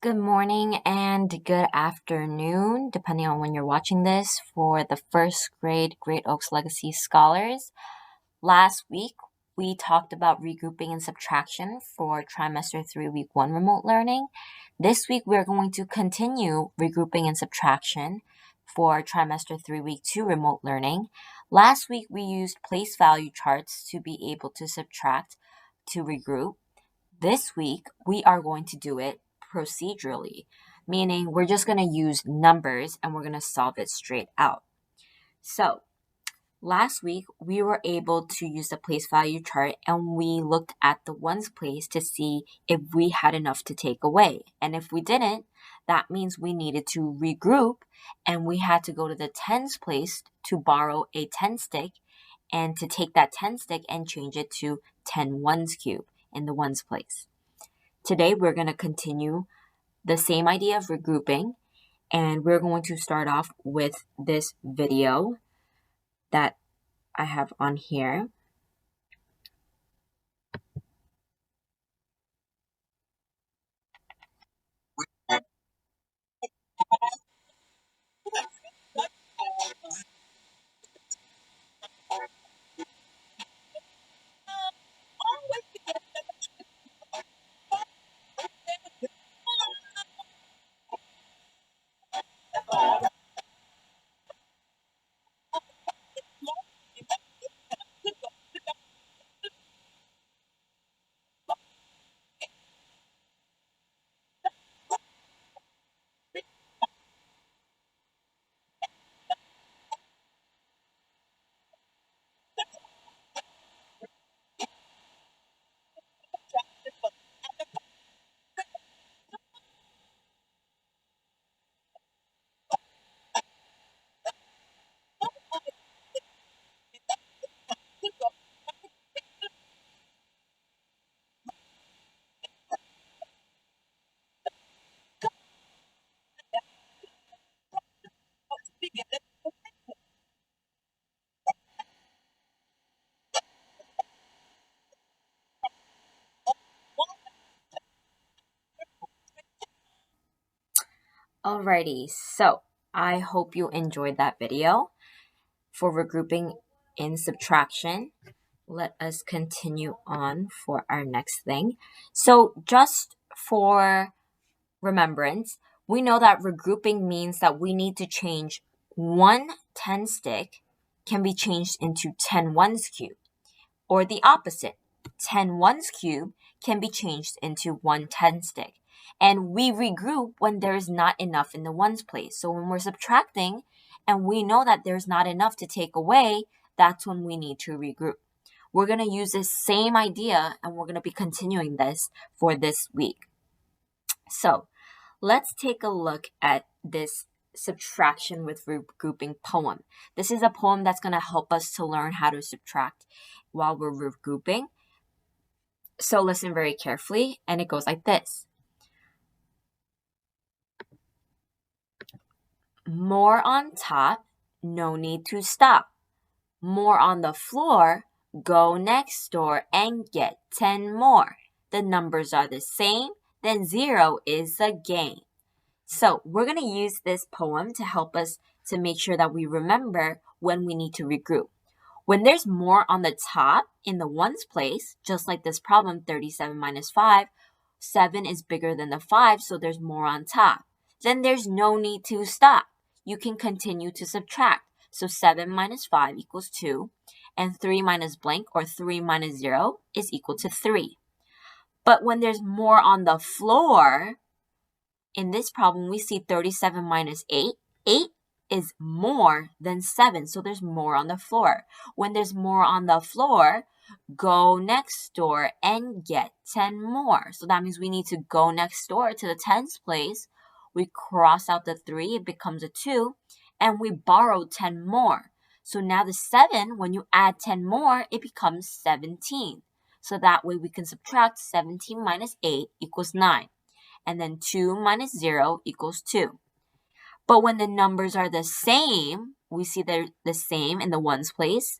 Good morning and good afternoon, depending on when you're watching this, for the first grade Great Oaks Legacy Scholars. Last week, we talked about regrouping and subtraction for trimester 3, week 1 remote learning. This week, we're going to continue regrouping and subtraction for trimester 3, week 2 remote learning. Last week, we used place value charts to be able to subtract to regroup. This week, we are going to do it procedurally, meaning we're just going to use numbers and we're going to solve it straight out. So, last week, we were able to use the place value chart and we looked at the ones place to see if we had enough to take away. And if we didn't, that means we needed to regroup and we had to go to the tens place to borrow a 10 stick and to take that 10 stick and change it to 10 ones cube in the ones place. Today, we're going to continue the same idea of regrouping, and we're going to start off with this video that I have on here. Alrighty, so I hope you enjoyed that video for regrouping in subtraction. Let us continue on for our next thing. So just for remembrance, we know that regrouping means that we need to change one 10 stick can be changed into 10 ones cube, or the opposite. 10 ones cube can be changed into one 10 stick. And we regroup when there is not enough in the ones place. So when we're subtracting and we know that there's not enough to take away, that's when we need to regroup. We're going to use this same idea and we're going to be continuing this for this week. So let's take a look at this subtraction with regrouping poem. This is a poem that's going to help us to learn how to subtract while we're regrouping. So listen very carefully, and it goes like this. More on top, no need to stop. More on the floor, go next door and get 10 more. The numbers are the same, then 0 is the gain. So we're going to use this poem to help us to make sure that we remember when we need to regroup. When there's more on the top in the ones place, just like this problem, 37 minus 5, 7 is bigger than the 5, so there's more on top. Then there's no need to stop. You can continue to subtract. So 7 minus 5 equals 2, and 3 minus blank, or 3 minus 0, is equal to 3. But when there's more on the floor, in this problem, we see 37 minus 8. 8 is more than 7, so there's more on the floor. When there's more on the floor, go next door and get 10 more. So that means we need to go next door to the tens place. We cross out the 3, it becomes a 2, and we borrow 10 more. So now the 7, when you add 10 more, it becomes 17. So that way we can subtract 17 minus 8 equals 9. And then 2 minus 0 equals 2. But when the numbers are the same, we see they're the same in the ones place,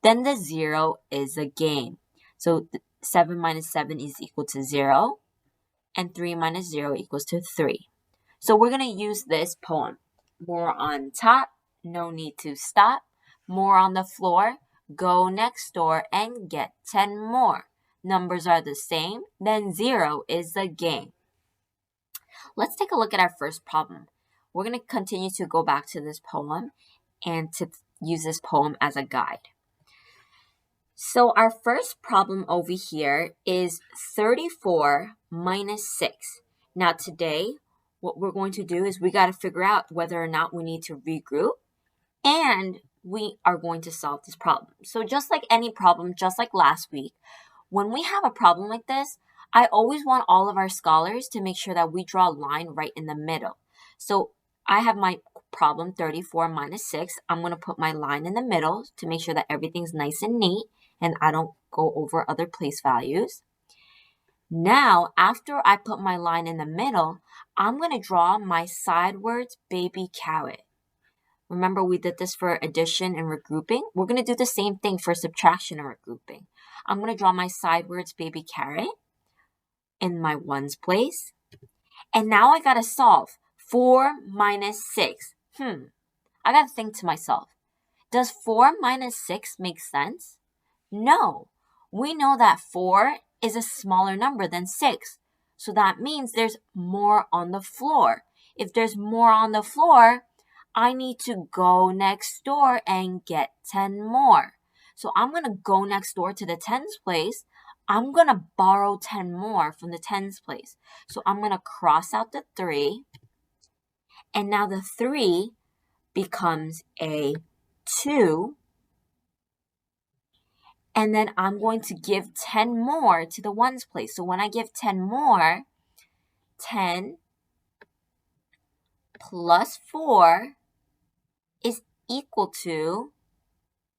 then the 0 is a gain. So 7 minus 7 is equal to 0. and 3 minus 0 equals to 3. So we're going to use this poem. More on top, no need to stop. More on the floor, go next door and get 10 more. Numbers are the same, then 0 is the game. Let's take a look at our first problem. We're going to continue to go back to this poem and to use this poem as a guide. So our first problem over here is 34 minus 6. Now today, what we're going to do is we got to figure out whether or not we need to regroup, and we are going to solve this problem. So just like any problem, just like last week, when we have a problem like this, I always want all of our scholars to make sure that we draw a line right in the middle. So I have my problem 34 minus 6. I'm going to put my line in the middle to make sure that everything's nice and neat and I don't go over other place values. Now, after I put my line in the middle, I'm going to draw my sidewards baby carrot. Remember, we did this for addition and regrouping. We're going to do the same thing for subtraction and regrouping. I'm going to draw my sidewards baby carrot in my ones place. And now I got to solve 4 minus 6. I got to think to myself, does 4 minus 6 make sense? No. We know that 4 is a smaller number than 6. So that means there's more on the floor. If there's more on the floor, I need to go next door and get 10 more. So I'm going to go next door to the tens place. I'm going to borrow 10 more from the tens place. So I'm going to cross out the 3. And now the 3 becomes a 2. And then I'm going to give 10 more to the ones place. So when I give 10 more, 10 plus 4 is equal to,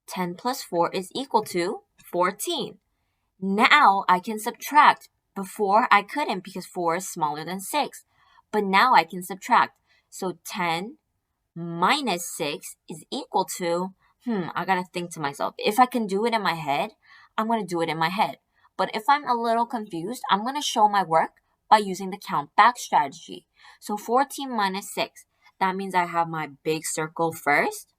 10 plus 4 is equal to 14. Now I can subtract. Before I couldn't because 4 is smaller than 6. But now I can subtract. So 10 minus 6 is equal to, I gotta think to myself. If I can do it in my head, I'm gonna do it in my head. But if I'm a little confused, I'm gonna show my work by using the count back strategy. So 14 minus 6, that means I have my big circle first.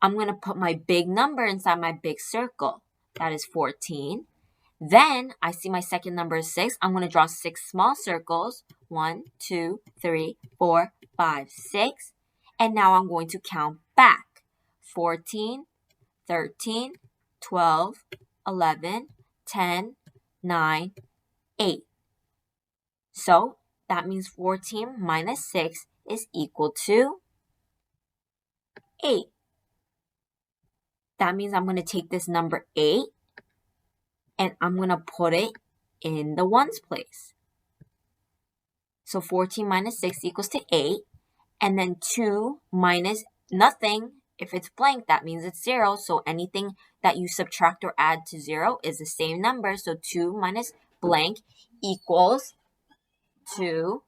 I'm gonna put my big number inside my big circle. That is 14. Then I see my second number is 6. I'm gonna draw 6 small circles. 1, 2, 3, 4, 5, 6. And now I'm going to count back. 14, 13, 12, 11, 10, 9, 8. So that means 14 minus 6 is equal to 8. That means I'm going to take this number 8 and I'm going to put it in the ones place. So 14 minus 6 equals to 8. And then 2 minus nothing, if it's blank, that means it's 0. So anything that you subtract or add to 0 is the same number. So 2 minus blank equals 2.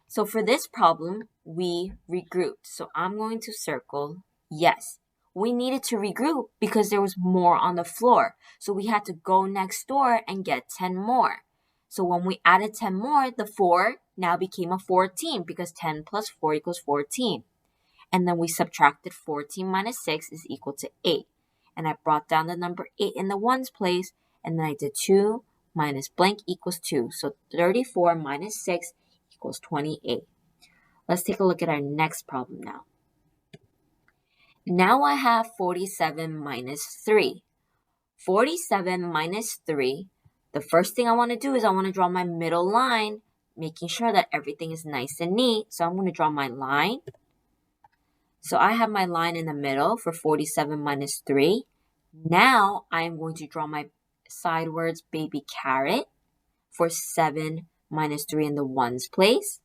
So for this problem, we regrouped. So I'm going to circle yes. We needed to regroup because there was more on the floor. So we had to go next door and get 10 more. So when we added 10 more, the 4 now became a 14 because 10 plus 4 equals 14. And then we subtracted 14 minus 6 is equal to 8. And I brought down the number 8 in the ones place. And then I did 2 minus blank equals 2. So 34 minus 6 equals 28. Let's take a look at our next problem now. Now I have 47 minus 3. 47 minus 3. The first thing I want to do is I want to draw my middle line, making sure that everything is nice and neat. So I'm going to draw my line. So I have my line in the middle for 47 minus 3. Now I am going to draw my sidewards baby carrot for 7 minus 3 in the ones place.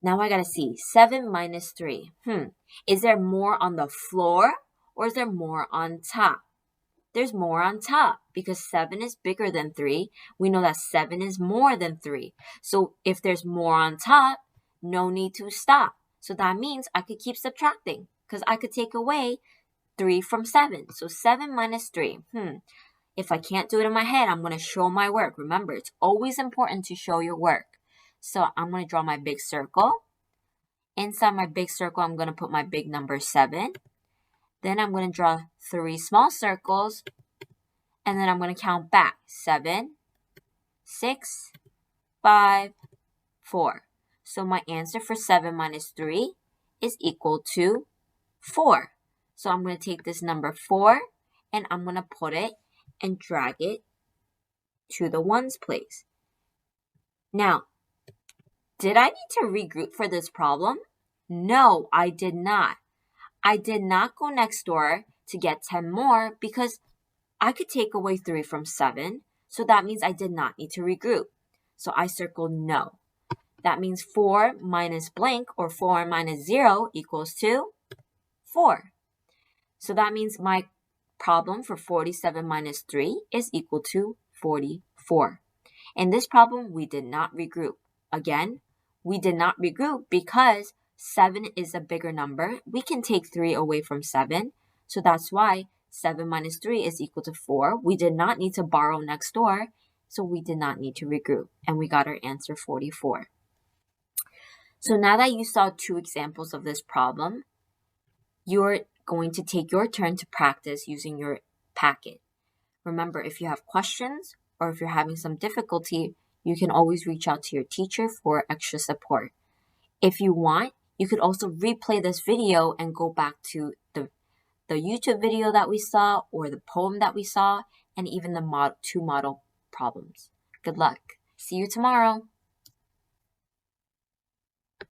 Now I got to see 7 minus 3. Is there more on the floor or is there more on top? There's more on top because 7 is bigger than 3. We know that 7 is more than 3. So if there's more on top, no need to stop. So that means I could keep subtracting because I could take away 3 from 7. So 7 minus 3. If I can't do it in my head, I'm going to show my work. Remember, it's always important to show your work. So I'm going to draw my big circle. Inside my big circle, I'm going to put my big number 7. Then I'm going to draw 3 small circles. And then I'm going to count back. 7, 6, 5, 4. So my answer for 7 minus 3 is equal to 4. So I'm going to take this number 4 and I'm going to put it and drag it to the ones place. Now, did I need to regroup for this problem? No, I did not. I did not go next door to get 10 more because I could take away 3 from 7. So that means I did not need to regroup. So I circled no. That means 4 minus blank or 4 minus 0 equals to 4. So that means my problem for 47 minus 3 is equal to 44. In this problem, we did not regroup. Again, we did not regroup because 7 is a bigger number. We can take 3 away from 7. So that's why 7 minus 3 is equal to 4. We did not need to borrow next door. So we did not need to regroup. And we got our answer 44. So now that you saw 2 examples of this problem, you're going to take your turn to practice using your packet. Remember, if you have questions or if you're having some difficulty, you can always reach out to your teacher for extra support. If you want, you could also replay this video and go back to the YouTube video that we saw or the poem that we saw and even the 2 model problems. Good luck. See you tomorrow.